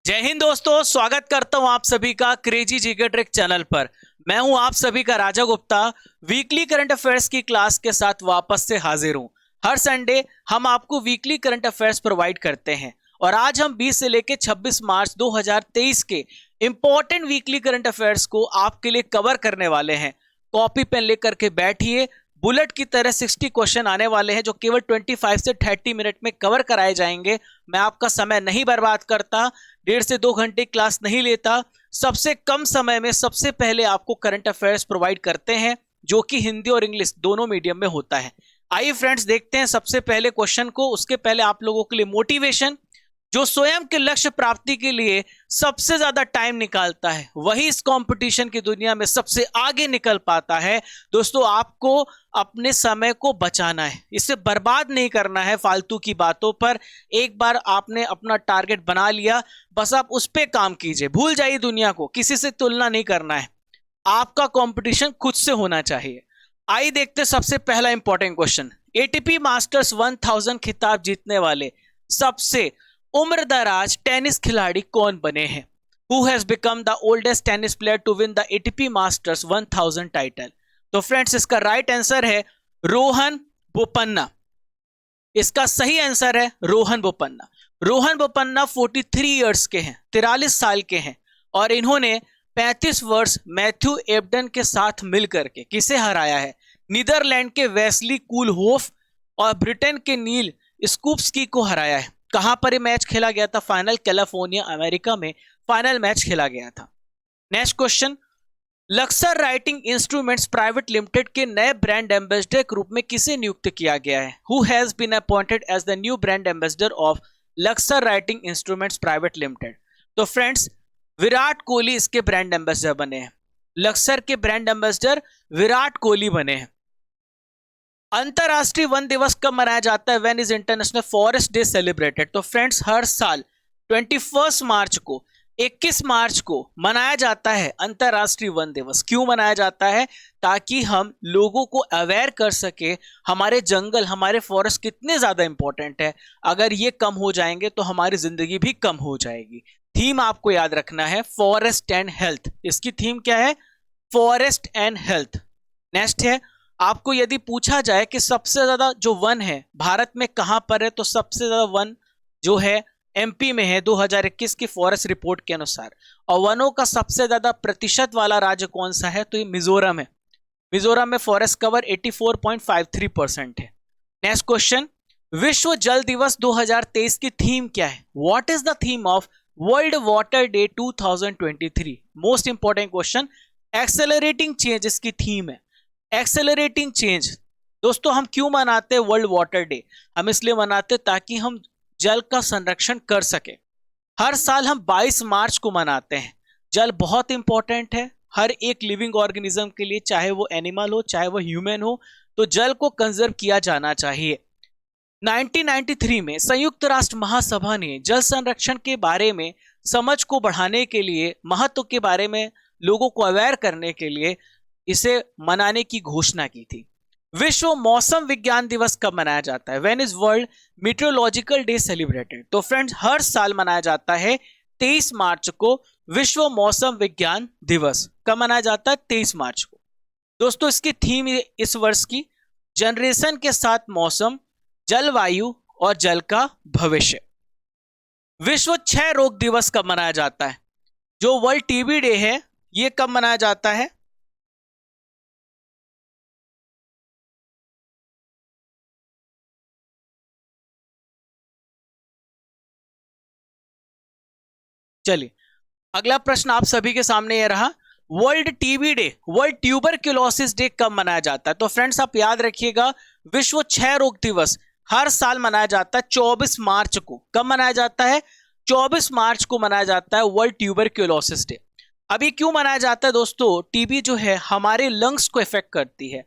जय हिंद दोस्तों, स्वागत करता हूं आप सभी का क्रेजी जीके ट्रिक चैनल पर। मैं हूं आप सभी का राजा गुप्ता। वीकली करंट अफेयर्स की क्लास के साथ वापस से हाजिर हूं। हर संडे हम आपको वीकली करंट अफेयर्स प्रोवाइड करते हैं और आज हम 20 से लेकर 26 मार्च 2023 के इंपॉर्टेंट वीकली करंट अफेयर्स को आपके लिए कवर करने वाले हैं। कॉपी पेन लेकर के बैठिए। बुलेट की तरह 60 क्वेश्चन आने वाले हैं जो केवल 25 से 30 मिनट में कवर कराए जाएंगे। मैं आपका समय नहीं बर्बाद करता, 1.5 से 2 घंटे क्लास नहीं लेता। सबसे कम समय में सबसे पहले आपको करंट अफेयर्स प्रोवाइड करते हैं जो कि हिंदी और इंग्लिश दोनों मीडियम में होता है। आइए फ्रेंड्स, देखते हैं सबसे पहले क्वेश्चन को। उसके पहले आप लोगों के लिए मोटिवेशन। जो स्वयं के लक्ष्य प्राप्ति के लिए सबसे ज्यादा टाइम निकालता है वही इस कंपटीशन की दुनिया में सबसे आगे निकल पाता है। दोस्तों, आपको अपने समय को बचाना है, इसे बर्बाद नहीं करना है फालतू की बातों पर। एक बार आपने अपना टारगेट बना लिया, बस आप उस पर काम कीजिए, भूल जाइए दुनिया को, किसी से तुलना नहीं करना है। आपका कंपटीशन खुद से होना चाहिए। आइए देखते सबसे पहला इंपॉर्टेंट क्वेश्चन। एटीपी मास्टर्स 1000 खिताब जीतने वाले सबसे उम्रदराज टेनिस खिलाड़ी कौन बने हैं? Who has become the oldest tennis player to win the ATP Masters 1000 title? तो फ्रेंड्स, इसका राइट आंसर है रोहन बोपन्ना। इसका सही आंसर है रोहन बोपन्ना। रोहन बोपन्ना 43 इयर्स के हैं, 43 साल के हैं और इन्होंने 35 वर्ष मैथ्यू एबडन के साथ मिलकर के किसे हराया है? नीदरलैंड के वेस्ली कूलहोफ और ब्रिटेन के नील स्कूप्सकी को हराया है। कहां पर ये मैच खेला गया था? फाइनल कैलिफोर्निया अमेरिका में फाइनल मैच खेला गया था। Next question. Laksar writing instruments private limited के नए ब्रांड एम्बेसडर के रूप में किसे नियुक्त किया गया है? Who has been appointed as the new brand ambassador of Luxor writing instruments private limited? तो फ्रेंड्स, विराट कोहली इसके ब्रांड एम्बेसडर बने हैं। लक्सर के ब्रांड एम्बेसडर विराट कोहली बने हैं। अंतरराष्ट्रीय वन दिवस कब मनाया जाता है? When is international forest day celebrated? तो फ्रेंड्स, हर साल 21 मार्च को 21 मार्च को मनाया जाता है अंतरराष्ट्रीय वन दिवस। क्यों मनाया जाता है? ताकि हम लोगों को अवेयर कर सके हमारे जंगल, हमारे फॉरेस्ट कितने ज्यादा इंपॉर्टेंट है। अगर ये कम हो जाएंगे तो हमारी जिंदगी भी कम हो जाएगी। थीम आपको याद रखना है फॉरेस्ट एंड हेल्थ। इसकी थीम क्या है? Forest and health. नेक्स्ट है, आपको यदि पूछा जाए कि सबसे ज्यादा जो वन है भारत में कहां पर है, तो सबसे ज्यादा वन जो है एमपी में है 2021 की फॉरेस्ट रिपोर्ट के अनुसार। और वनों का सबसे ज्यादा प्रतिशत वाला राज्य कौन सा है? तो ये मिजोरम है। मिजोरम में फॉरेस्ट कवर 84.53% है। Next question. विश्व जल दिवस 2023 की थीम क्या है? What is the theme of world water day 2023? Most important question. Accelerating change इसकी थीम है। Accelerating change. दोस्तों, हम क्यों मनाते हैं वर्ल्ड वाटर डे? हम इसलिए मनाते ताकि हम जल का संरक्षण कर सके। हर साल हम 22 मार्च को मनाते हैं। जल बहुत इंपॉर्टेंट है हर एक लिविंग ऑर्गेनिज्म के लिए, चाहे वो एनिमल हो चाहे वो ह्यूमन हो, तो जल को कंजर्व किया जाना चाहिए। 1993 में संयुक्त राष्ट्र महासभा ने जल संरक्षण के बारे में समझ को बढ़ाने के लिए, महत्व के बारे में लोगों को अवेयर करने के लिए इसे मनाने की घोषणा की थी। विश्व मौसम विज्ञान दिवस कब मनाया जाता है? When is world meteorological day celebrated? तो फ्रेंड्स, हर साल मनाया जाता है 23 मार्च को विश्व मौसम विज्ञान दिवस। कब मनाया जाता है? 23 मार्च को। दोस्तों, इसकी थीम इस वर्ष की जनरेशन के साथ मौसम, जलवायु और जल का भविष्य। विश्व क्षय रोग दिवस कब मनाया जाता है? जो वर्ल्ड टीबी डे है, यह कब मनाया जाता है? चलिए, अगला प्रश्न आप सभी के सामने यह रहा। World TB day, world tuberculosis day कब मनाया जाता है? तो फ्रेंड्स, आप याद रखिएगा, विश्व क्षय रोग दिवस हर साल मनाया जाता है 24 मार्च को। कब मनाया जाता है? 24 मार्च को मनाया जाता है वर्ल्ड ट्यूबरक्लोसिस डे। अभी क्यों मनाया जाता है दोस्तों? टीबी जो है हमारे लंग्स को इफेक्ट करती है।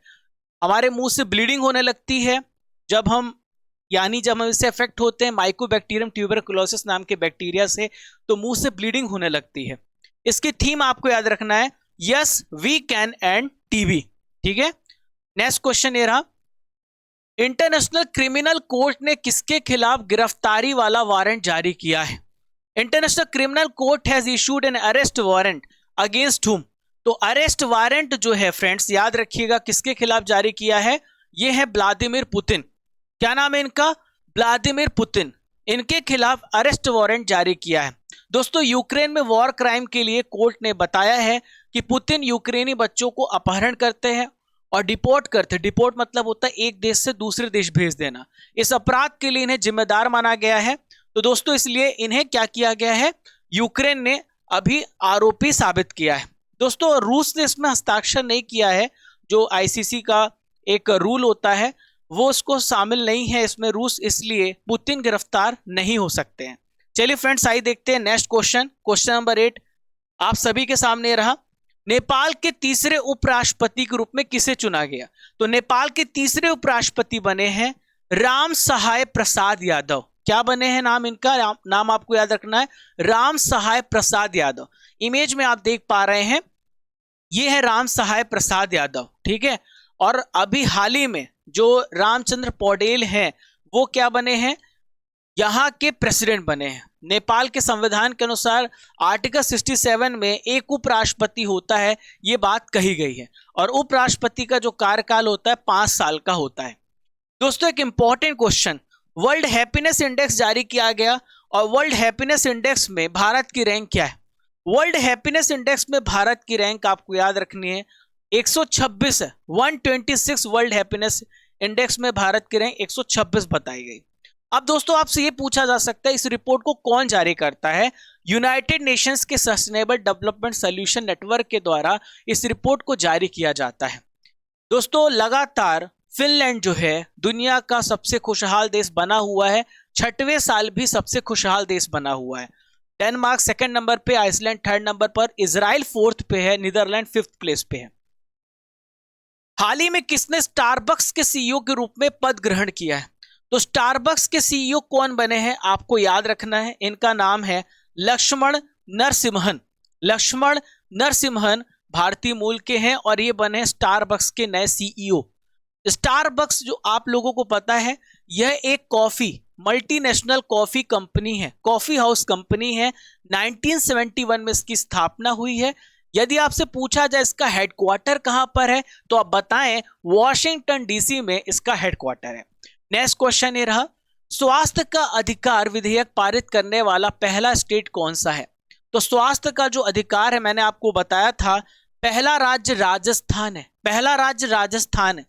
हमारे मुंह से ब्लीडिंग होने लगती है जब हम इससे अफेक्ट होते हैं माइकोबैक्टीरियम ट्यूबरकुलोसिस नाम के बैक्टीरिया से, तो मुंह से ब्लीडिंग होने लगती है। इसकी थीम आपको याद रखना है yes we can end TB. ठीक है। नेक्स्ट क्वेश्चन ये रहा, इंटरनेशनल क्रिमिनल कोर्ट ने किसके खिलाफ गिरफ्तारी वाला वारंट जारी किया है? International criminal court has issued N arrest warrant against हुम। तो अरेस्ट वारंट जो है फ्रेंड्स, याद रखिएगा किसके खिलाफ जारी किया है, ये है व्लादिमीर पुतिन। क्या नाम है इनका, व्लादिमीर पुतिन। इनके खिलाफ अरेस्ट वारंट जारी किया है। दोस्तों यूक्रेन में वॉर क्राइम के लिए कोर्ट ने बताया है कि पुतिन यूक्रेनी बच्चों को अपहरण करते हैं और डिपोर्ट करते हैं। डिपोर्ट मतलब होता है एक देश से दूसरे देश भेज देना। इस अपराध के लिए इन्हें जिम्मेदार माना गया है। तो दोस्तों इसलिए इन्हें क्या किया गया है, यूक्रेन ने अभी आरोपी साबित किया है। दोस्तों रूस ने इसमें हस्ताक्षर नहीं किया है। जो आईसीसी का एक रूल होता है वो उसको शामिल नहीं है इसमें रूस, इसलिए पुतिन गिरफ्तार नहीं हो सकते हैं। चलिए फ्रेंड्स आइए देखते हैं नेक्स्ट क्वेश्चन। क्वेश्चन नंबर 8 आप सभी के सामने रहा। नेपाल के तीसरे उपराष्ट्रपति के रूप में किसे चुना गया? तो नेपाल के तीसरे उपराष्ट्रपति बने हैं राम सहाय प्रसाद यादव। क्या बने हैं नाम इनका, नाम आपको याद रखना है, राम सहाय प्रसाद यादव। इमेज में आप देख पा रहे हैं ये है राम सहाय प्रसाद यादव, ठीक है। और अभी हाल ही में जो रामचंद्र पौडेल हैं वो क्या बने हैं, यहां के प्रेसिडेंट बने हैं। नेपाल के संविधान के अनुसार आर्टिकल 67 में एक उपराष्ट्रपति होता है, ये बात कही गई है। और उपराष्ट्रपति का जो कार्यकाल होता है 5 साल का होता है। दोस्तों एक important question, world happiness index जारी किया गया और वर्ल्ड हैप्पीनेस इंडेक्स में भारत की रैंक क्या है? वर्ल्ड हैप्पीनेस इंडेक्स में भारत की रैंक आपको याद रखनी है 126 है। 126 वर्ल्ड हैप्पीनेस इंडेक्स में भारत की रैंक 126 बताई गई। अब दोस्तों आपसे ये पूछा जा सकता है इस रिपोर्ट को कौन जारी करता है? यूनाइटेड नेशंस के सस्टेनेबल डेवलपमेंट सॉल्यूशन नेटवर्क के द्वारा इस रिपोर्ट को जारी किया जाता है। दोस्तों लगातार फिनलैंड जो है दुनिया का सबसे खुशहाल देश बना हुआ है, 6वें साल भी सबसे खुशहाल देश बना हुआ है। डेनमार्क 2nd नंबर पे, आइसलैंड 3rd नंबर पर, इजराइल 4th पे है, नीदरलैंड 5th प्लेस पे है। हाल ही में किसने स्टारबक्स के सीईओ के रूप में पद ग्रहण किया है? तो स्टारबक्स के सीईओ कौन बने हैं आपको याद रखना है, इनका नाम है लक्ष्मण नरसिम्हन। लक्ष्मण नरसिम्हन भारतीय मूल के हैं और ये बने स्टारबक्स के नए सीईओ। स्टारबक्स जो आप लोगों को पता है यह एक कॉफी मल्टीनेशनल कॉफी कंपनी है, कॉफी हाउस कंपनी है। 1971 में इसकी स्थापना हुई है। यदि आपसे पूछा जाए इसका हेडक्वार्टर कहां पर है तो आप बताएं वॉशिंगटन डीसी में इसका हेडक्वार्टर है। नेक्स्ट क्वेश्चन ये रहा, स्वास्थ्य का अधिकार विधेयक पारित करने वाला पहला स्टेट कौन सा है? तो स्वास्थ्य का जो अधिकार है मैंने आपको बताया था पहला राज्य राजस्थान है। पहला राज्य राजस्थान है।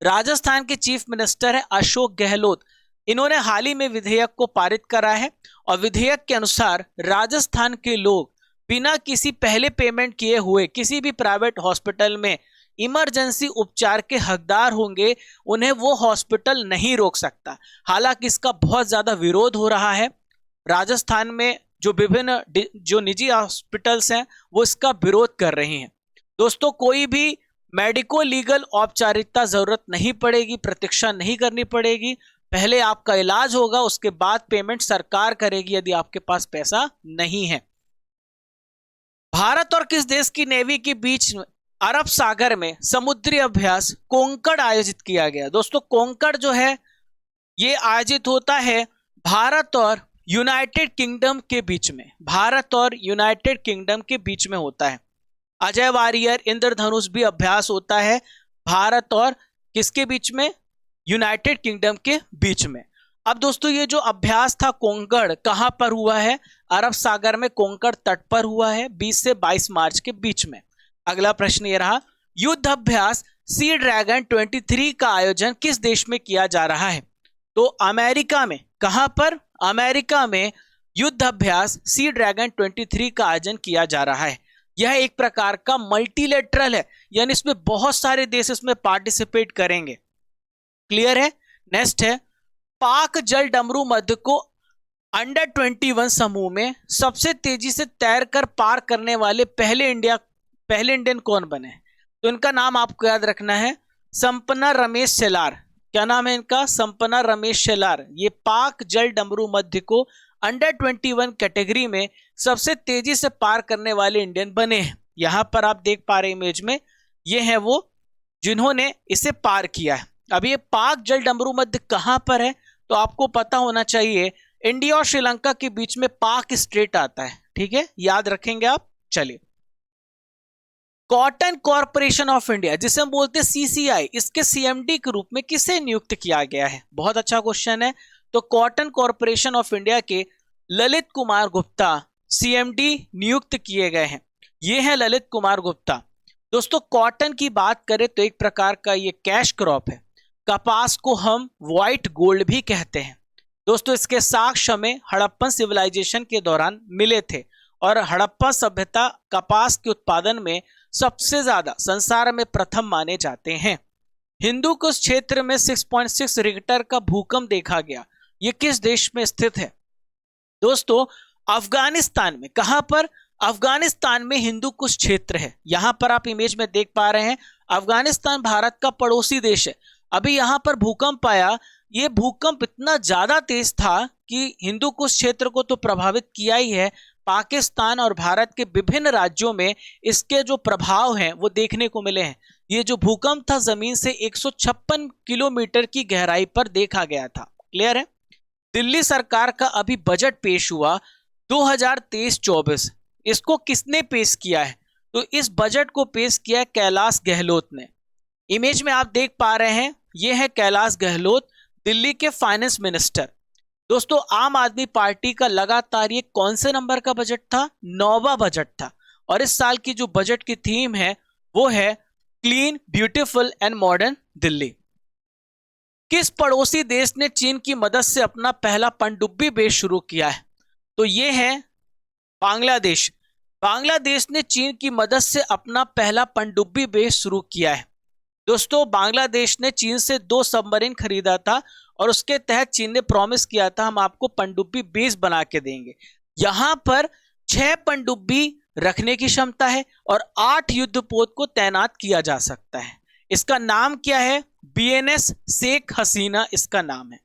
राजस्थान के चीफ मिनिस्टर है अशोक गहलोत। इन्होंने हाल ही में विधेयक को पारित करा है और विधेयक के अनुसार राजस्थान के लोग बिना किसी पहले पेमेंट किए हुए किसी भी प्राइवेट हॉस्पिटल में इमरजेंसी उपचार के हकदार होंगे, उन्हें वो हॉस्पिटल नहीं रोक सकता। हालांकि इसका बहुत ज्यादा विरोध हो रहा है। राजस्थान में जो विभिन्न जो निजी हॉस्पिटल्स हैं वो इसका विरोध कर रही हैं। दोस्तों कोई भी मेडिको लीगल औपचारिकता जरूरत नहीं पड़ेगी, प्रतीक्षा नहीं करनी पड़ेगी। पहले आपका इलाज होगा, उसके बाद पेमेंट सरकार करेगी यदि आपके पास पैसा नहीं है। भारत और किस देश की नेवी के बीच अरब सागर में समुद्री अभ्यास कोंकण आयोजित किया गया? दोस्तों कोंकण जो है ये आयोजित होता है भारत और यूनाइटेड किंगडम के बीच में। भारत और यूनाइटेड किंगडम के बीच में होता है। अजय वारियर इंद्रधनुष भी अभ्यास होता है भारत और किसके बीच में? यूनाइटेड किंगडम के बीच में। अब दोस्तों ये जो अभ्यास था कोंकण कहां पर हुआ है? अरब सागर में कोंकण तट पर हुआ है 20 से 22 मार्च के बीच में। अगला प्रश्न ये रहा, युद्ध अभ्यास सी ड्रैगन 23 का आयोजन किस देश में किया जा रहा है? तो अमेरिका में। कहां पर? अमेरिका में युद्ध अभ्यास सी ड्रैगन 23 का आयोजन किया जा रहा है। यह एक प्रकार का मल्टीलेटरल है, यानी इसमें बहुत सारे देश इसमें पार्टिसिपेट करेंगे। क्लियर है? नेक्स्ट है, पाक जल डमरू मध्य को अंडर 21 समूह में सबसे तेजी से तैरकर पार करने वाले पहले इंडियन कौन बने? तो इनका नाम आपको याद रखना है संपन्ना रमेश शेलार। क्या नाम है इनका? संपन्ना रमेश शेलार। ये पाक जल डमरू मध्य को अंडर 21 कैटेगरी में सबसे तेजी से पार करने वाले इंडियन बने हैं। यहां पर आप देख पा रहे इमेज में, ये है वो जिन्होंने इसे पार किया है। अब ये पाक जल डमरू मध्य कहां पर है? तो आपको पता होना चाहिए इंडिया और श्रीलंका के बीच में पाक स्ट्रेट आता है, ठीक है, याद रखेंगे आप। चलिए, कॉटन कॉरपोरेशन ऑफ इंडिया जिसे हम बोलते हैं सीसीआई, इसके सीएमडी के रूप में किसे नियुक्त किया गया है? बहुत अच्छा क्वेश्चन है। तो कॉटन कॉरपोरेशन ऑफ इंडिया के ललित कुमार गुप्ता सीएमडी नियुक्त किए गए हैं। ये है ललित कुमार गुप्ता। दोस्तों, कॉटन की बात करें तो एक प्रकार का ये कैश क्रॉप है। कपास को हम व्हाइट गोल्ड भी कहते हैं। दोस्तों, इसके साक्ष्य हमें हड़प्पन सिविलाइजेशन के दौरान मिले थे और हड़प्पा सभ्यता कपास के उत्पादन में सबसे ज्यादा संसार में प्रथम माने जाते हैं। हिंदू कुश क्षेत्र में 6.6 रिक्टर का भूकंप देखा गया। यह किस देश में स्थित है? दोस्तों, अफगानिस्तान में। कहां पर? अफगानिस्तान में हिंदू कुश क्षेत्र है। यहां पर आप इमेज में देख पा रहे हैं, अफगानिस्तान भारत का पड़ोसी देश है। अभी यहां पर भूकंप आया। यह भूकंप इतना ज्यादा तेज था कि हिंदू कुश क्षेत्र को तो प्रभावित किया ही है, पाकिस्तान और भारत के विभिन्न राज्यों में इसके जो प्रभाव हैं वो देखने को मिले हैं। ये जो भूकंप था जमीन से 156 किलोमीटर की गहराई पर देखा गया था। क्लियर है? दिल्ली सरकार का अभी बजट पेश हुआ 2023-24। इसको किसने पेश किया है? तो इस बजट को पेश किया कैलाश गहलोत ने। इमेज में आप देख पा रहे हैं, यह है कैलाश गहलोत, दिल्ली के फाइनेंस मिनिस्टर। दोस्तों, आम आदमी पार्टी का लगातार ये कौन से नंबर का बजट था? 9वां बजट था। और इस साल की जो बजट की थीम है वो है clean, beautiful and modern Delhi. किस पड़ोसी देश ने चीन की मदद से अपना पहला पनडुब्बी बेस शुरू किया है? तो ये है बांग्लादेश। बांग्लादेश ने चीन की मदद से अपना पहला पनडुब्बी बेस शुरू किया है। दोस्तों, बांग्लादेश ने चीन से 2 सबमरीन खरीदा था और उसके तहत चीन ने प्रॉमिस किया था हम आपको पनडुब्बी बेस बना के देंगे। यहां पर 6 पनडुब्बी रखने की क्षमता है और 8 युद्धपोत को तैनात किया जा सकता है। इसका नाम क्या है? बीएनएस शेख हसीना इसका नाम है।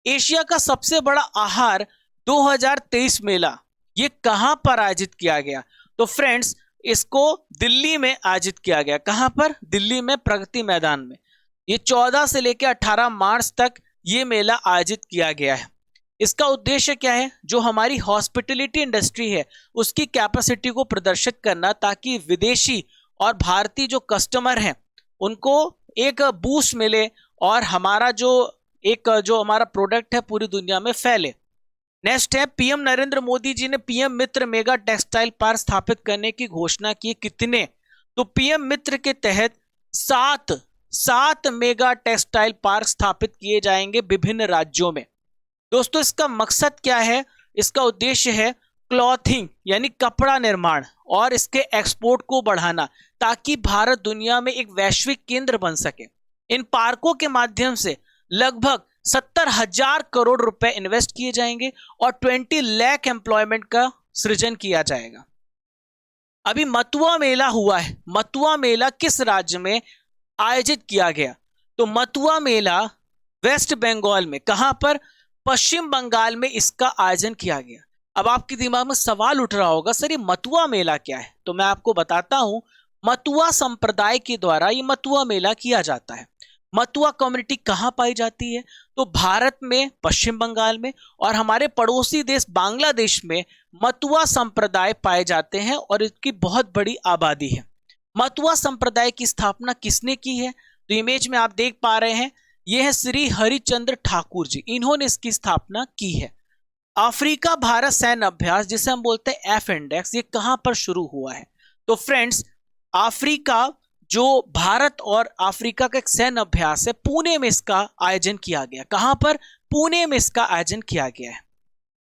एशिया का सबसे बड़ा आहार 2023 मेला ये कहां पर आयोजित किया गया? तो फ्रेंड्स, इसको दिल्ली में आयोजित किया गया। कहां पर? दिल्ली में प्रगति मैदान में। ये 14 से लेकर 18 मार्च तक ये मेला आयोजित किया गया है। इसका उद्देश्य क्या है? जो हमारी हॉस्पिटलिटी इंडस्ट्री है उसकी कैपेसिटी को प्रदर्शित करना, ताकि विदेशी और भारतीय जो कस्टमर हैं उनको एक बूस्ट मिले और हमारा जो हमारा प्रोडक्ट है पूरी दुनिया में फैले। नेक्स्ट है, पीएम नरेंद्र मोदी जी ने पीएम मित्र मेगा टेक्सटाइल पार्क स्थापित करने की घोषणा की। कितने? तो पीएम मित्र के तहत 7 मेगा टेक्सटाइल पार्क स्थापित किए जाएंगे विभिन्न राज्यों में। दोस्तों, इसका मकसद क्या है? इसका उद्देश्य है क्लॉथिंग यानी कपड़ा निर्माण और इसके एक्सपोर्ट को बढ़ाना, ताकि भारत दुनिया में एक वैश्विक केंद्र बन सके। इन पार्कों के माध्यम से लगभग 70,000 करोड़ रुपए इन्वेस्ट किए जाएंगे और 20 लाख एम्प्लॉयमेंट का सृजन किया जाएगा। अभी मथुरा मेला हुआ है। मथुरा मेला किस राज्य में आयोजित किया गया? तो मथुरा मेला वेस्ट बंगाल में। कहां पर? पश्चिम बंगाल में इसका आयोजन किया गया। अब आपके दिमाग में सवाल उठ रहा होगा, सर ये मथुरा मेला क्या है? तो मैं आपको बताता हूं। मथुरा संप्रदाय के द्वारा ये मथुरा मेला किया जाता है। मथुरा कम्युनिटी कहां पाई जाती है? तो भारत में पश्चिम बंगाल में और हमारे पड़ोसी देश बांग्लादेश में मथुरा संप्रदाय पाए जाते हैं और इसकी बहुत बड़ी आबादी है। मथुरा संप्रदाय की स्थापना किसने की है? तो इमेज में आप देख पा रहे हैं, यह है श्री हरिचंद्र ठाकुर जी, इन्होंने इसकी स्थापना की है। अफ्रीका भारत सैन्य अभ्यास जिसे हम बोलते हैं एफ इंडेक्स, ये कहां पर शुरू हुआ है? तो फ्रेंड्स, अफ्रीका जो भारत और अफ्रीका का एक सैन्य अभ्यास है, पुणे में इसका आयोजन किया गया। कहां पर? पुणे में इसका आयोजन किया गया है।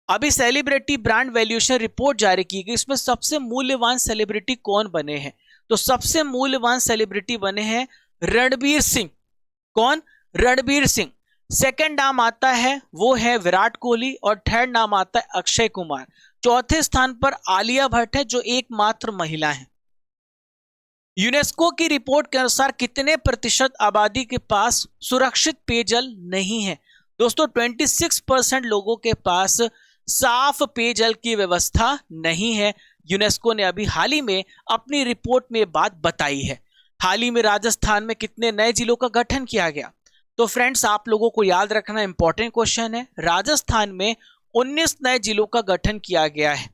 अभी सेलिब्रिटी ब्रांड वैल्यूएशन रिपोर्ट जारी की गई, इसमें सबसे मूल्यवान सेलिब्रिटी कौन बने हैं? तो सबसे मूल्यवान सेलिब्रिटी बने हैं रणबीर सिंह। कौन? रणबीर सिंह। सेकंड नाम आता है वो है विराट कोहली और थर्ड नाम आता है अक्षय कुमार। चौथे स्थान पर आलिया भट्ट है जो एकमात्र महिला है। यूनेस्को की रिपोर्ट के अनुसार कितने प्रतिशत आबादी के पास सुरक्षित पेयजल नहीं है? दोस्तों, 26% लोगों के पास साफ पेयजल की व्यवस्था नहीं है। यूनेस्को ने अभी हाल ही में अपनी रिपोर्ट में बात बताई है। हाल ही में राजस्थान में कितने नए जिलों का गठन किया गया? तो फ्रेंड्स, आप लोगों को याद रखना इंपॉर्टेंट क्वेश्चन है। राजस्थान में 19 नए जिलों का गठन किया गया है।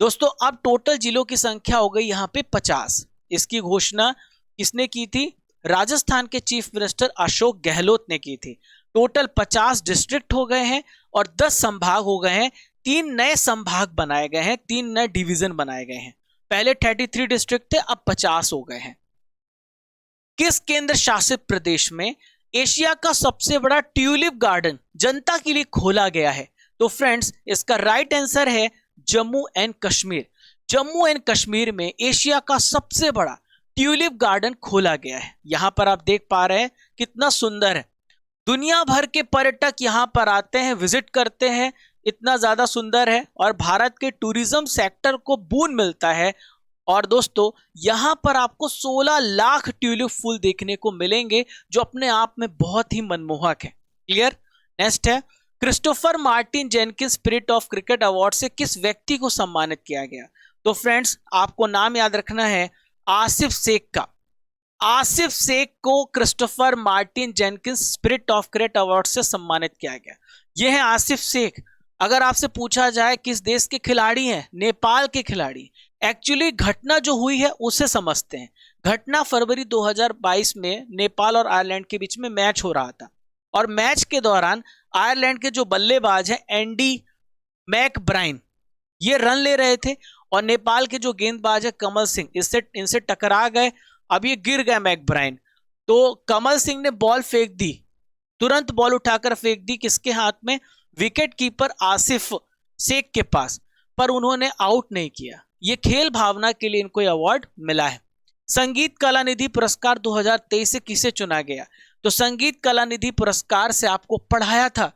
दोस्तों अब टोटल जिलों की संख्या हो गई यहाँ पे 50। इसकी घोषणा किसने की थी? राजस्थान के चीफ मिनिस्टर अशोक गहलोत ने की थी। टोटल 50 डिस्ट्रिक्ट हो गए हैं और 10 संभाग हो गए हैं। 3 नए संभाग बनाए गए हैं, 3 नए डिवीजन बनाए गए हैं। पहले 33 डिस्ट्रिक्ट थे, अब 50 हो गए हैं। किस केंद्र शासित प्रदेश में एशिया का सबसे बड़ा ट्यूलिप गार्डन जनता के लिए खोला गया है? तो फ्रेंड्स इसका राइट आंसर है जम्मू एंड कश्मीर। जम्मू एंड कश्मीर में एशिया का सबसे बड़ा ट्यूलिप गार्डन खोला गया है। यहां पर आप देख पा रहे हैं कितना सुंदर है। दुनिया भर के पर्यटक यहां पर आते हैं, विजिट करते हैं, इतना ज्यादा सुंदर है और भारत के टूरिज्म सेक्टर को बून मिलता है। और दोस्तों यहां पर आपको 16 लाख ट्यूलिप फूल देखने को मिलेंगे जो अपने आप में बहुत ही मनमोहक है। क्लियर? नेक्स्ट है Christopher Martin Jenkins spirit of cricket award से किस व्यक्ति को सम्मानित किया गया? तो फ्रेंड्स आपको नाम याद रखना है आसिफ शेख का। आसिफ शेख को Christopher Martin Jenkins spirit of cricket award से सम्मानित किया गया। यह है आसिफ शेख। अगर आपसे पूछा जाए किस देश के खिलाड़ी हैं, नेपाल के खिलाड़ी। एक्चुअली घटना जो हुई है उसे समझते हैं। घटना फरवरी 2022 में नेपाल और आयरलैंड के बीच में मैच हो रहा था और मैच के दौरान आयरलैंड के जो बल्लेबाज हैं एंडी मैकब्राइन, ये रन ले रहे थे और नेपाल के जो गेंदबाज है कमल सिंह इनसे टकरा गए। अब ये गिर गए मैकब्राइन, तो कमल सिंह ने बॉल फेंक दी, तुरंत बॉल उठाकर फेंक दी किसके हाथ में? विकेट कीपर आसिफ शेख के पास, पर उन्होंने आउट नहीं किया। ये खेल भावना के लिए इनको अवार्ड मिला है। संगीत कला निधि पुरस्कार 2023 से किसे चुना गया? तो संगीत कला निधि पुरस्कार से आपको पढ़ाया था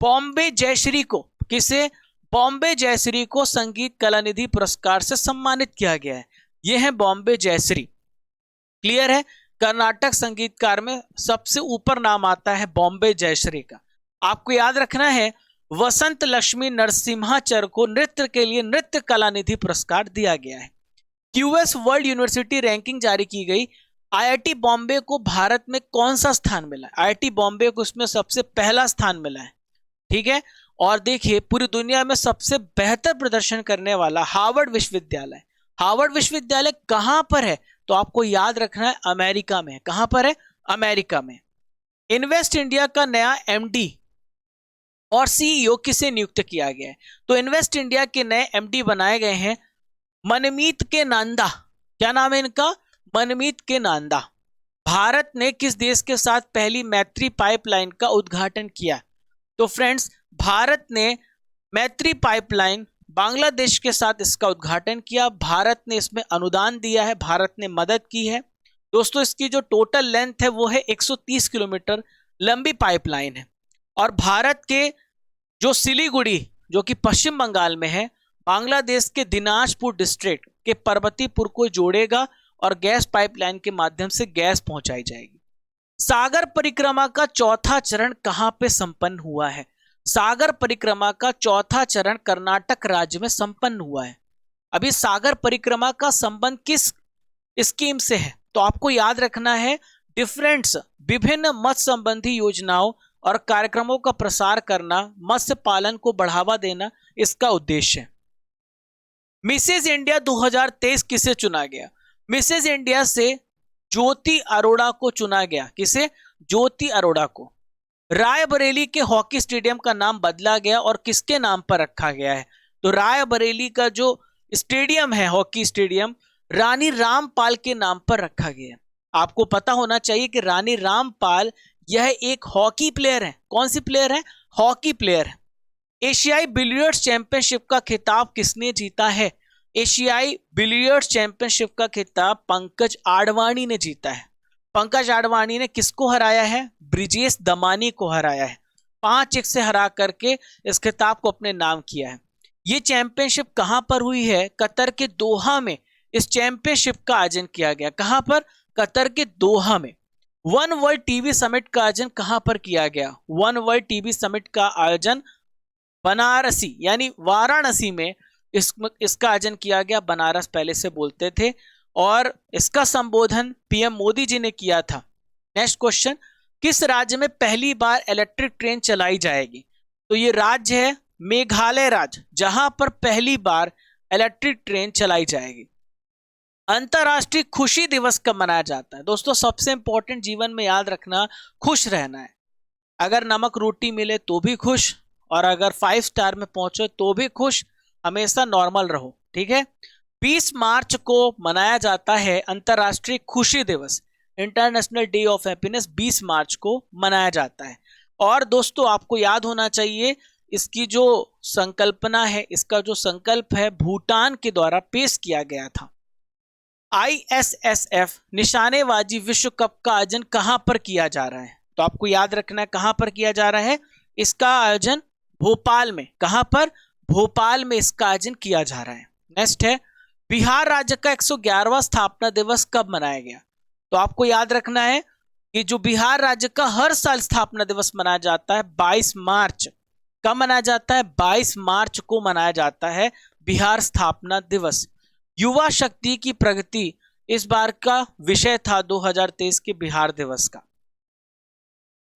बॉम्बे जयश्री को। किसे? बॉम्बे जयश्री को संगीत कला निधि पुरस्कार से सम्मानित किया गया है। यह है बॉम्बे जयश्री। क्लियर है? कर्नाटक संगीतकार में सबसे ऊपर नाम आता है बॉम्बे जयश्री का। आपको याद रखना है वसंत लक्ष्मी नरसिम्हाचर को नृत्य के लिए नृत्य कला निधि पुरस्कार दिया गया है। क्यूएस वर्ल्ड यूनिवर्सिटी रैंकिंग जारी की गई। आईआईटी बॉम्बे को भारत में कौन सा स्थान मिला? आईआईटी बॉम्बे को इसमें सबसे पहला स्थान मिला है। ठीक है, और देखिए पूरी दुनिया में सबसे बेहतर प्रदर्शन करने वाला हार्वर्ड विश्वविद्यालय। हार्वर्ड विश्वविद्यालय कहां पर है? तो आपको याद रखना है अमेरिका में। कहां पर है? अमेरिका में। इन्वेस्ट इंडिया का नया एमडी और सीईओ किसे नियुक्त किया गया है? तो इन्वेस्ट इंडिया के नए एमडी बनाए गए हैं मनमीत के नांदा। क्या नाम है इनका? मनमीत के नांदा। भारत ने किस देश के साथ पहली मैत्री पाइपलाइन का उद्घाटन किया? तो फ्रेंड्स भारत ने मैत्री पाइपलाइन बांग्लादेश के साथ इसका उद्घाटन किया। भारत ने इसमें अनुदान दिया है, भारत ने मदद की है। दोस्तों इसकी जो टोटल लेंथ है वो है 130 किलोमीटर लंबी पाइपलाइन है और भारत के जो सिलीगुड़ी जो कि पश्चिम बंगाल में है, बांग्लादेश के दिनाजपुर डिस्ट्रिक्ट के पर्वतीपुर को जोड़ेगा और गैस पाइपलाइन के माध्यम से गैस पहुंचाई जाएगी। सागर परिक्रमा का चौथा चरण कहां पे संपन्न हुआ है? सागर परिक्रमा का चौथा चरण कर्नाटक राज्य में संपन्न हुआ है। अभी सागर परिक्रमा का संबंध किस स्कीम से है? तो आपको याद रखना है विभिन्न मत्स्य संबंधी योजनाओं और कार्यक्रमों का प्रसार करना, मत्स्य पालन को बढ़ावा देना इसका उद्देश्य है। मिसेज इंडिया 2023 किसे चुना गया? मिसेज इंडिया से ज्योति अरोड़ा को चुना गया। किसे? ज्योति अरोड़ा को। रायबरेली के हॉकी स्टेडियम का नाम बदला गया और किसके नाम पर रखा गया है? तो रायबरेली का जो स्टेडियम है हॉकी स्टेडियम रानी रामपाल के नाम पर रखा गया है। आपको पता होना चाहिए कि रानी रामपाल यह एक हॉकी प्लेयर है। कौन सी प्लेयर है? हॉकी प्लेयर है। एशियाई बिलियर्ड्स चैंपियनशिप का खिताब किसने जीता है? एशियाई बिलियर्ड्स चैंपियनशिप का खिताब पंकज आडवाणी ने जीता है। पंकज आडवाणी ने किसको हराया है? ब्रिजेश दमानी को हराया है। 5-1 से हरा करके इस खिताब को अपने नाम किया है। ये चैंपियनशिप कहां पर हुई है? कतर के दोहा में इस चैंपियनशिप का आयोजन किया गया। कहां पर? कतर के दोहा में। वन वर्ल्ड टीवी समिट का आयोजन कहां पर किया गया? वन वर्ल्ड टीवी समिट का आयोजन बनारसी यानी वाराणसी में इसका आयोजन किया गया। बनारस पहले से बोलते थे और इसका संबोधन पीएम मोदी जी ने किया था। नेक्स्ट क्वेश्चन, किस राज्य में पहली बार इलेक्ट्रिक ट्रेन चलाई जाएगी? तो ये राज्य है मेघालय राज्य, जहां पर पहली बार इलेक्ट्रिक ट्रेन चलाई जाएगी। अंतरराष्ट्रीय खुशी दिवस कब मनाया जाता है? दोस्तों सबसे इंपॉर्टेंट जीवन में याद रखना, खुश रहना है। अगर नमक रोटी मिले तो भी खुश, और अगर 5 स्टार में पहुंचो तो भी खुश। हमेशा नॉर्मल रहो, ठीक है। 20 मार्च को मनाया जाता है अंतरराष्ट्रीय खुशी दिवस, इंटरनेशनल डे ऑफ हैप्पीनेस 20 मार्च को मनाया जाता है। और दोस्तों आपको याद होना चाहिए, इसकी जो संकल्पना है, इसका जो संकल्प है, भूटान के द्वारा पेश किया गया था। ISSF निशानेबाजी विश्व कप का आयोजन कहां पर किया जा रहा है? तो आपको याद रखना है कहां पर किया जा रहा है। इसका आयोजन भोपाल में। कहां पर? भोपाल में इसका आयोजन किया जा रहा है। नेक्स्ट है, बिहार राज्य का 111वां स्थापना दिवस कब मनाया गया? तो आपको याद रखना है कि जो बिहार राज्य का हर साल स्थापना दिवस मनाया जाता है 22 मार्च। कब मनाया जाता है? 22 मार्च को मनाया जाता है बिहार स्थापना दिवस। युवा शक्ति की प्रगति इस बार का विषय था 2023 के बिहार दिवस का।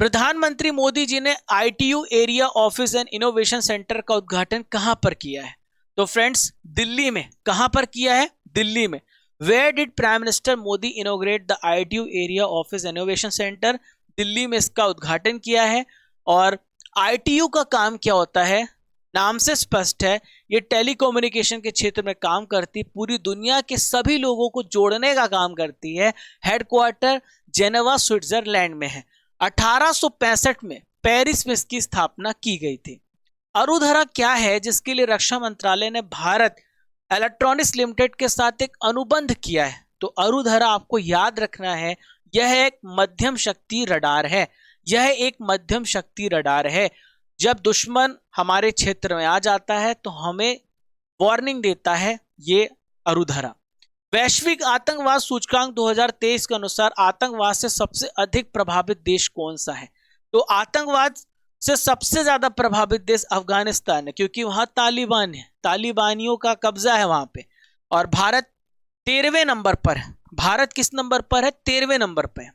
प्रधानमंत्री मोदी जी ने ITU area office and innovation centre का उद्घाटन कहां पर किया है? तो फ्रेंड्स दिल्ली में। कहां पर किया है? दिल्ली में। Where did prime minister Modi inaugurate the ITU area office innovation centre? Delhi में इसका उद्घाटन किया है। और ITU का काम क्या होता है? नाम से स्पष्ट है, ये टेलीकम्युनिकेशन के क्षेत्र में काम करती, पूरी दुनिया के सभी लोगों को जोड़ने का काम करती है। हेडक्वार्टर जेनेवा स्विट्जरलैंड में है। 1865 में पेरिस में इसकी स्थापना की गई थी। अरुधरा क्या है जिसके लिए रक्षा मंत्रालय ने भारत इलेक्ट्रॉनिक्स लिमिटेड के साथ एक अनुबंध किया है? तो अरुधरा आपको याद रखना है, यह एक मध्यम शक्ति रडार है। यह एक मध्यम शक्ति रडार है। जब दुश्मन हमारे क्षेत्र में आ जाता है तो हमें वार्निंग देता है ये अरुधरा। वैश्विक आतंकवाद सूचकांक 2023 के अनुसार आतंकवाद से सबसे अधिक प्रभावित देश कौन सा है? तो आतंकवाद से सबसे ज्यादा प्रभावित देश अफगानिस्तान है, क्योंकि वहां तालिबान है, तालिबानियों का कब्जा है वहां पे। और भारत 13वें नंबर पर है। भारत किस नंबर पर है? 13वें नंबर पर है।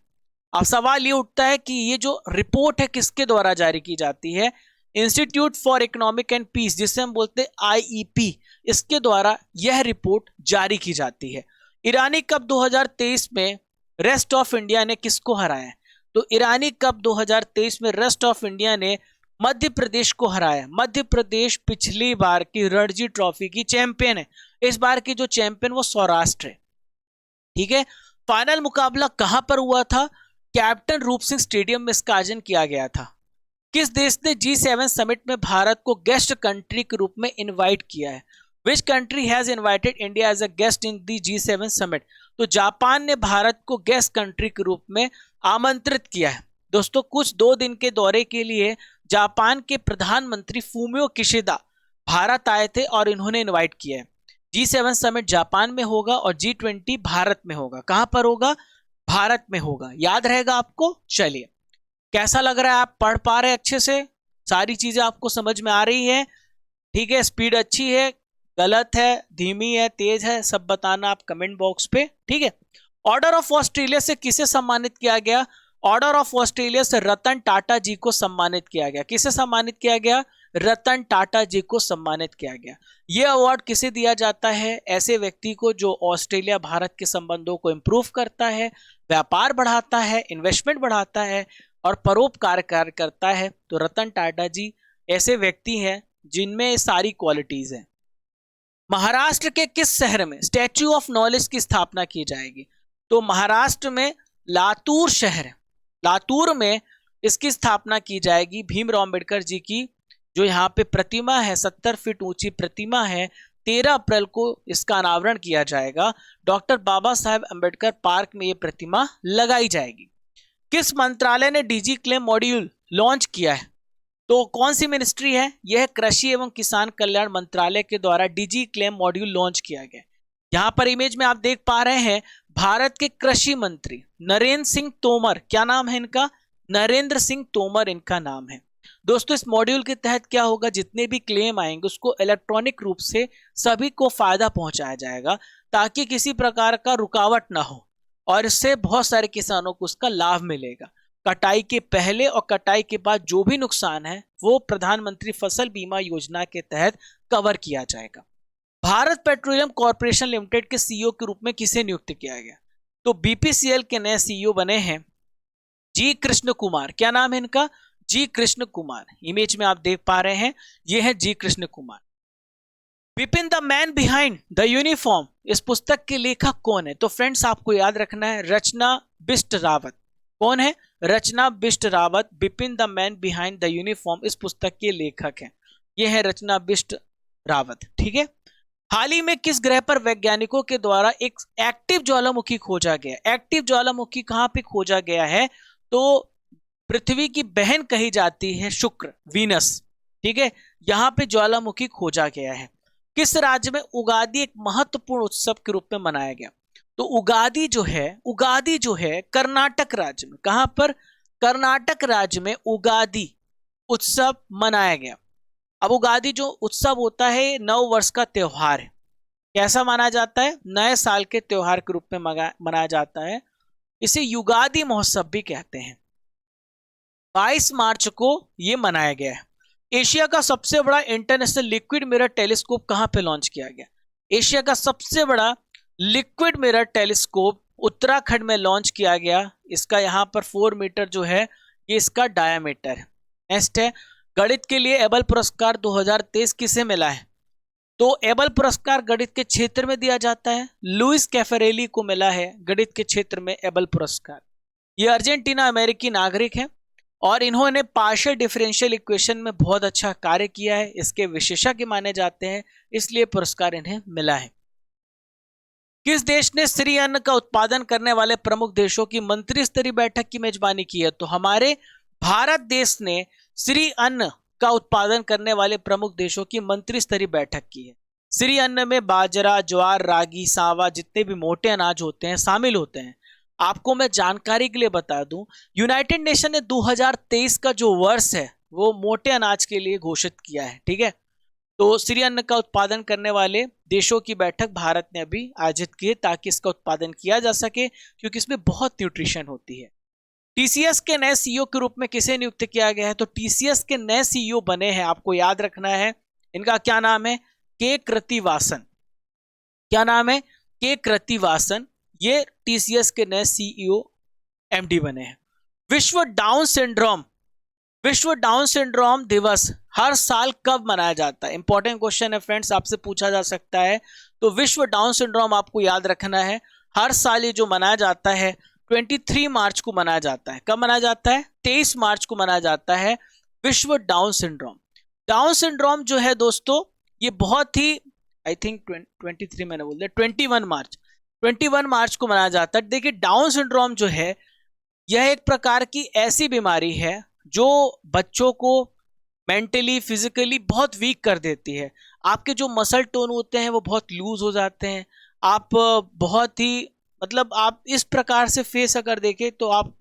अब सवाल ये उठता है कि ये जो रिपोर्ट है किसके द्वारा जारी की जाती है? Institute for economic and peace, जिसे हम बोलते हैं IEP, इसके द्वारा यह रिपोर्ट जारी की जाती है। ईरानी कप 2023 में रेस्ट ऑफ इंडिया ने किसको हराया? तो ईरानी कप 2023 में रेस्ट ऑफ इंडिया ने मध्य प्रदेश को हराया। मध्य प्रदेश पिछली बार की रणजी ट्रॉफी की चैंपियन है। इस बार की जो चैंपियन वो सौराष्ट्र है, ठीक है। फाइनल मुकाबला कहां पर हुआ था? कैप्टन रूप सिंह स्टेडियम में इसका आयोजन किया गया था। किस देश ने G7 समिट में भारत को गेस्ट कंट्री के रूप में इनवाइट किया है? Which country has invited India as a guest in the G7 summit? तो जापान ने भारत को गेस्ट कंट्री के रूप में आमंत्रित किया है। दोस्तों कुछ 2 दिन के दौरे के लिए जापान के प्रधानमंत्री फूमियो किशिदा भारत आए थे और इन्होंने इनवाइट किया है। G7 समिट जापान में होगा और G20 भारत में होगा। कहां पर होगा? भारत में होगा। याद रहेगा आपको। चलिए, कैसा लग रहा है? आप पढ़ पा रहे हैं अच्छे से? सारी चीजें आपको समझ में आ रही है? ठीक है, स्पीड अच्छी है, गलत है, धीमी है, तेज है, सब बताना आप कमेंट बॉक्स पे, ठीक है। ऑर्डर ऑफ ऑस्ट्रेलिया से किसे सम्मानित किया गया? ऑर्डर ऑफ ऑस्ट्रेलिया से रतन टाटा जी को सम्मानित किया गया। किसे सम्मानित किया गया? रतन टाटा जी को सम्मानित किया गया। यह अवार्ड किसे दिया जाता है? ऐसे व्यक्ति को जो ऑस्ट्रेलिया भारत के संबंधों को इंप्रूव करता है, व्यापार बढ़ाता है, इन्वेस्टमेंट बढ़ाता है और परोपकार कार्य करता है। तो रतन टाटा जी ऐसे व्यक्ति हैं जिनमें सारी क्वालिटीज हैं। महाराष्ट्र के किस शहर में स्टैच्यू ऑफ नॉलेज की स्थापना की जाएगी? तो महाराष्ट्र में लातूर शहर, लातूर में इसकी स्थापना की जाएगी। भीमराव अंबेडकर जी की जो यहाँ पे प्रतिमा है, 70 फीट ऊंची प्रतिमा है, 13 अप्रैल को इसका अनावरण किया जाएगा। डॉक्टर बाबा साहेब अंबेडकर पार्क में ये प्रतिमा लगाई जाएगी। किस मंत्रालय ने डिजी क्लेम मॉड्यूल लॉन्च किया है? तो कौन सी मिनिस्ट्री है? यह कृषि एवं किसान कल्याण मंत्रालय के द्वारा डिजी क्लेम मॉड्यूल लॉन्च किया गया। यहां पर इमेज में आप देख पा रहे हैं भारत के कृषि मंत्री नरेंद्र सिंह तोमर। क्या नाम है इनका? नरेंद्र सिंह तोमर इनका नाम है। दोस्तों इस मॉड्यूल के तहत क्या होगा? जितने भी क्लेम आएंगे उसको इलेक्ट्रॉनिक रूप से सभी को फायदा पहुंचाया जाएगा ताकि किसी प्रकार का रुकावट ना हो और इससे बहुत सारे किसानों को उसका लाभ मिलेगा। कटाई के पहले और कटाई के बाद जो भी नुकसान है वो प्रधानमंत्री फसल बीमा योजना के तहत कवर किया जाएगा। भारत पेट्रोलियम कॉर्पोरेशन लिमिटेड के सीईओ के रूप में किसे नियुक्त किया गया? तो बीपीसीएल के नए सीईओ बने हैं जी कृष्ण कुमार। क्या नाम है इनका? जी कृष्ण कुमार। इमेज में आप देख पा रहे हैं, ये है G Krishna Kumar. Vipin the man behind the uniform, इस पुस्तक के लेखक कौन है? तो फ्रेंड्स आपको याद रखना है, रचना बिष्ट रावत। कौन है? Rachna Bisht Rawat. Vipin the man behind the uniform इस पुस्तक के लेखक हैं। ये है रचना बिष्ट रावत। ठीक है। हाल ही में किस ग्रह पर वैज्ञानिकों के द्वारा एक एक्टिव ज्वालामुखी खोजा गया? एक्टिव ज्वालामुखी कहां पे खोजा गया है? तो पृथ्वी की बहन कही जाती है शुक्र, वीनस। ठीक है, यहां पे ज्वालामुखी खोजा गया है। किस राज्य में उगादि एक महत्वपूर्ण उत्सव के रूप में मनाया गया? तो उगादि जो है कर्नाटक राज्य में। कहां पर? कर्नाटक राज्य में उगादि उत्सव मनाया गया। अब उगादि जो उत्सव होता है नव वर्ष का त्योहार है। कैसा माना जाता है? नए साल के त्योहार के रूप में मनाया जाता है। इसे युगादि महोत्सव भी कहते हैं। 22 मार्च को यह मनाया गया है। एशिया का सबसे बड़ा इंटरनेशनल लिक्विड मिरर टेलीस्कोप कहां पे लॉन्च किया गया? एशिया का सबसे बड़ा लिक्विड मिरर टेलीस्कोप उत्तराखंड में लॉन्च किया गया। इसका यहां पर 4 मीटर जो है ये इसका डायामीटर है। नेक्स्ट है, गणित के लिए एबल पुरस्कार 2023 किसे मिला है? तो एबल पुरस्कार गणित के क्षेत्र में दिया जाता है। लुइस कैफरेली को मिला है गणित के क्षेत्र में एबल पुरस्कार। ये अर्जेंटीना अमेरिकी नागरिक है और इन्होंने पार्शियल डिफरेंशियल इक्वेशन में बहुत अच्छा कार्य किया है। इसके विशेषज्ञ माने जाते हैं, इसलिए पुरस्कार इन्हें मिला है। किस देश ने श्री अन्न का उत्पादन करने वाले प्रमुख देशों की मंत्री स्तरीय बैठक की मेजबानी की है? तो हमारे भारत देश ने श्री अन्न का उत्पादन करने वाले प्रमुख देशों की मंत्री स्तरीय बैठक की है। श्री अन्न में बाजरा, ज्वार, रागी, सावा जितने भी मोटे अनाज होते हैं शामिल होते हैं। आपको मैं जानकारी के लिए बता दूं, यूनाइटेड नेशन ने 2023 का जो वर्ष है वो मोटे अनाज के लिए घोषित किया है। ठीक है, तो श्री अन्न का उत्पादन करने वाले देशों की बैठक भारत ने अभी आयोजित की है ताकि इसका उत्पादन किया जा सके, क्योंकि इसमें बहुत न्यूट्रिशन होती है। टीसीएस के नए सीईओ के रूप में किसे नियुक्त किया गया है? तो टीसीएस के नए सीईओ बने हैं, आपको याद रखना है, इनका क्या नाम है? के कृतिवासन। क्या नाम है? के कृतिवासन। ये टीसीएस के नए सीईओ एमडी बने हैं। विश्व डाउन सिंड्रोम दिवस हर साल कब मनाया जाता है? इंपॉर्टेंट क्वेश्चन है फ्रेंड्स, आपसे पूछा जा सकता है। तो विश्व डाउन सिंड्रोम आपको याद रखना है, हर साल ये जो मनाया जाता है 23 मार्च को मनाया जाता है। कब मनाया जाता है? 23 मार्च को मनाया जाता है विश्व डाउन सिंड्रोम। डाउन सिंड्रोम जो है दोस्तों ये बहुत ही, आई थिंक 23 मैंने बोल दिया, 21 मार्च को मनाया जाता है। देखिए डाउन सिंड्रोम जो है यह एक प्रकार की ऐसी बीमारी है जो बच्चों को मेंटली फिजिकली बहुत वीक कर देती है। आपके जो मसल टोन होते हैं वो बहुत लूज हो जाते हैं। आप बहुत ही आप इस प्रकार से फेस अगर देखें तो आप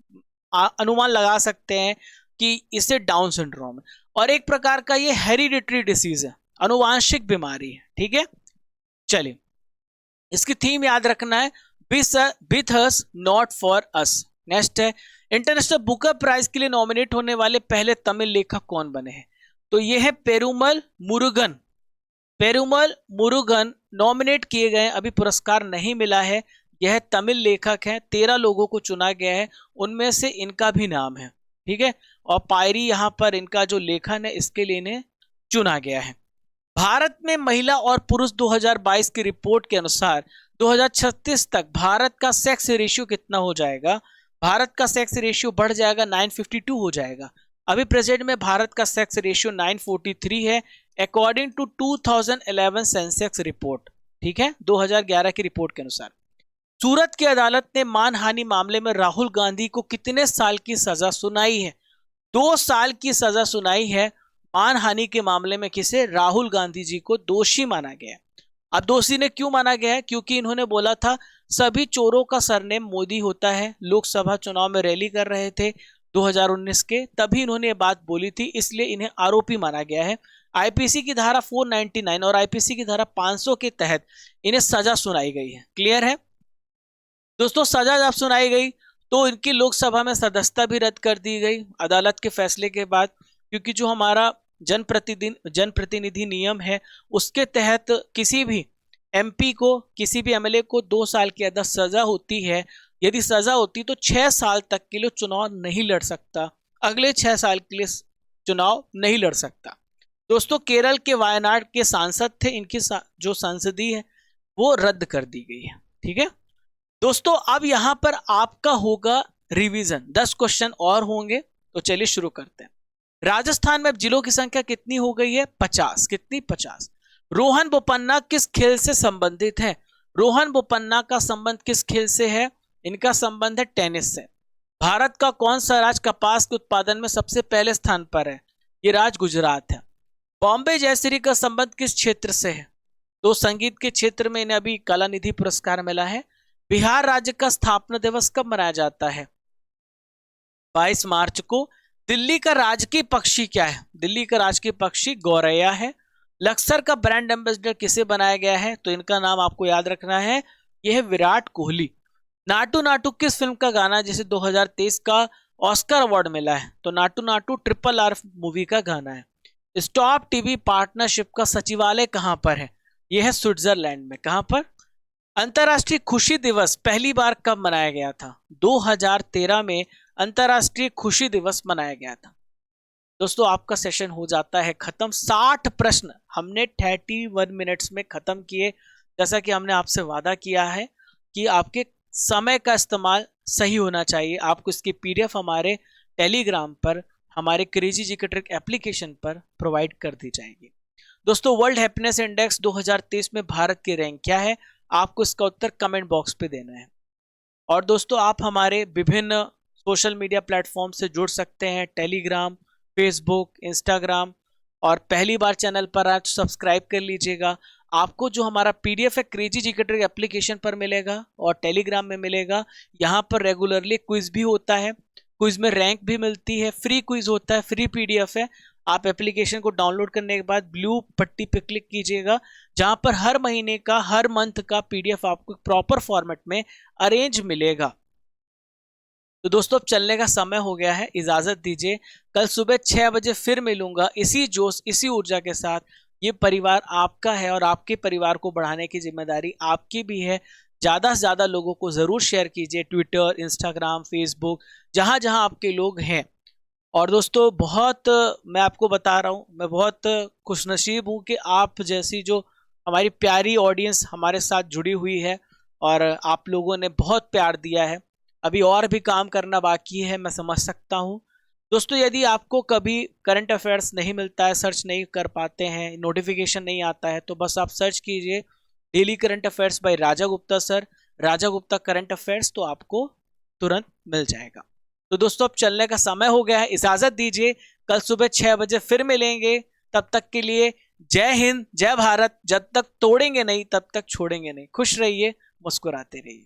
अनुमान लगा सकते हैं कि इसे डाउन सिंड्रोम है। और एक प्रकार का ये हेरिडिटरी डिसीज है, अनुवांशिक बीमारी है। ठीक है, चलिए इसकी थीम याद रखना है, with us not for us. Next है, इंटरनेशनल बुकर प्राइज के लिए नॉमिनेट होने वाले पहले तमिल लेखक कौन बने हैं? तो ये है पेरुमल मुरुगन नॉमिनेट किए गए, अभी पुरस्कार नहीं मिला है। यह तमिल लेखक हैं, 13 लोगों को चुना गया है, उनमें से इनका भी नाम है। ठीक है, और पायरी यहां पर इनका जो लेखन है इसके लिए इन्हें चुना गया है। भारत में महिला और पुरुष 2022 की रिपोर्ट के अनुसार 2036 तक भारत का सेक्स रेशियो कितना हो जाएगा? भारत का सेक्स रेशियो बढ़ जाएगा, 952 हो जाएगा। अभी प्रेजेंट में भारत का सेक्स रेशियो 943 है अकॉर्डिंग टू 2011 सेंसेक्स रिपोर्ट। ठीक है, 2011 की रिपोर्ट के अनुसार। सूरत की अदालत ने मानहानि मामले में राहुल गांधी को कितने साल की सजा सुनाई है? 2 साल की सजा सुनाई है। मानहानि के मामले में किसे? राहुल गांधी जी को दोषी माना गया। अब दोषी ने क्यों माना गया है? क्योंकि इन्होंने बोला था सभी चोरों का सरनेम मोदी होता है। लोकसभा चुनाव में रैली कर रहे थे 2019 के, तभी इन्होंने ये बात बोली थी, इसलिए इन्हें आरोपी माना गया है। आईपीसी की धारा 499 और आईपीसी की धारा 500 के तहत इन्हें सजा सुनाई गई है। क्लियर है दोस्तों? सजा जब सुनाई गई तो इनकी लोकसभा में सदस्यता भी रद्द कर दी गई अदालत के फैसले के बाद, क्योंकि जो हमारा जनप्रतिनिधि नियम है उसके तहत किसी भी एमपी को, किसी भी एमएलए को 2 साल की अदा सजा होती है। यदि सजा होती तो 6 साल तक के लिए चुनाव नहीं लड़ सकता, अगले 6 साल के लिए चुनाव नहीं लड़ सकता। दोस्तों केरल के वायनाड के सांसद थे, इनकी जो संसदीय है वो रद्द कर दी गई है। ठीक है दोस्तों, अब यहां पर आपका होगा रिवीजन, 10 क्वेश्चन और होंगे। तो चलिए शुरू करते हैं। राजस्थान में अब जिलों की संख्या कितनी हो गई है? 50। कितनी? 50। रोहन बोपन्ना किस खेल से संबंधित है? रोहन बोपन्ना का संबंध किस खेल से है? इनका संबंध है टेनिस से। भारत का कौन सा राज्य कपास के उत्पादन में सबसे पहले स्थान पर है? ये राज्य गुजरात है। बॉम्बे जयश्री का संबंध किस क्षेत्र से है? तो संगीत के क्षेत्र में इन्हें अभी कलानिधि पुरस्कार मिला है। बिहार राज्य का स्थापना दिवस कब मनाया जाता है? 22 मार्च को। दिल्ली का राजकीय पक्षी क्या है? दिल्ली का राजकीय पक्षी गौरैया है। लक्सर का ब्रांड एम्बेसडर किसे बनाया गया है? तो इनका नाम आपको याद रखना है, यह है विराट कोहली। नाटू नाटू किस फिल्म का गाना है जिसे 2023 का ऑस्कर अवार्ड मिला है? तो नाटू नाटू RRR मूवी का गाना है। स्टॉप टीवी पार्टनरशिप का सचिवालय कहां पर है? यह है स्विट्जरलैंड में। कहां पर? अंतर्राष्ट्रीय खुशी दिवस पहली बार कब मनाया गया था? 2013 में अंतर्राष्ट्रीय खुशी दिवस मनाया गया था। दोस्तों आपका सेशन हो जाता है खत्म। 60 प्रश्न हमने 31 मिनट्स में खत्म किए। जैसा कि हमने आपसे वादा किया है कि आपके समय का इस्तेमाल सही होना चाहिए। आपको इसकी पीडीएफ हमारे टेलीग्राम पर, हमारे क्रेजी जीके ट्रिक एप्लीकेशन पर प्रोवाइड कर दी जाएगी। दोस्तों वर्ल्ड हैप्पीनेस इंडेक्स 2023 में भारत की रैंक क्या है? आपको इसका उत्तर कमेंट बॉक्स पे देना है। और दोस्तों आप हमारे विभिन्न सोशल मीडिया प्लेटफॉर्म से जुड़ सकते हैं, टेलीग्राम, फेसबुक, इंस्टाग्राम। और पहली बार चैनल पर आए तो सब्सक्राइब कर लीजिएगा। आपको जो हमारा पीडीएफ है क्रेजी जीके ट्रिक एप्लीकेशन पर मिलेगा और टेलीग्राम में मिलेगा। यहाँ पर रेगुलरली क्विज भी होता है, क्विज में रैंक भी मिलती है, फ्री क्विज होता है, फ्री पीडीएफ है। आप एप्लीकेशन को डाउनलोड करने के बाद ब्लू पट्टी पे क्लिक कीजिएगा, जहां पर हर महीने का, हर मंथ का पीडीएफ आपको प्रॉपर फॉर्मेट में अरेंज मिलेगा। तो दोस्तों अब चलने का समय हो गया है, इजाजत दीजिए। कल सुबह 6 बजे फिर मिलूंगा इसी जोश, इसी ऊर्जा के साथ। ये परिवार आपका है और आपके परिवार को बढ़ाने की जिम्मेदारी आपकी भी है। ज़्यादा से ज़्यादा लोगों को ज़रूर शेयर कीजिए, ट्विटर, इंस्टाग्राम, फेसबुक, जहाँ जहाँ आपके लोग हैं। और दोस्तों बहुत मैं आपको बता रहा हूँ, मैं बहुत खुशनसीब हूँ कि आप जैसी जो हमारी प्यारी ऑडियंस हमारे साथ जुड़ी हुई है और आप लोगों ने बहुत प्यार दिया है। अभी और भी काम करना बाकी है, मैं समझ सकता हूँ। दोस्तों यदि आपको कभी करंट अफेयर्स नहीं मिलता है, सर्च नहीं कर पाते हैं, नोटिफिकेशन नहीं आता है, तो बस आप सर्च कीजिए डेली करंट अफेयर्स बाय राजा गुप्ता सर, राजा गुप्ता करंट अफेयर्स, तो आपको तुरंत मिल जाएगा। तो दोस्तों अब चलने का समय हो गया है, इजाजत दीजिए। कल सुबह 6 बजे फिर मिलेंगे। तब तक के लिए जय हिंद, जय भारत। जब तक तोड़ेंगे नहीं तब तक छोड़ेंगे नहीं। खुश रहिए, मुस्कुराते रहिए।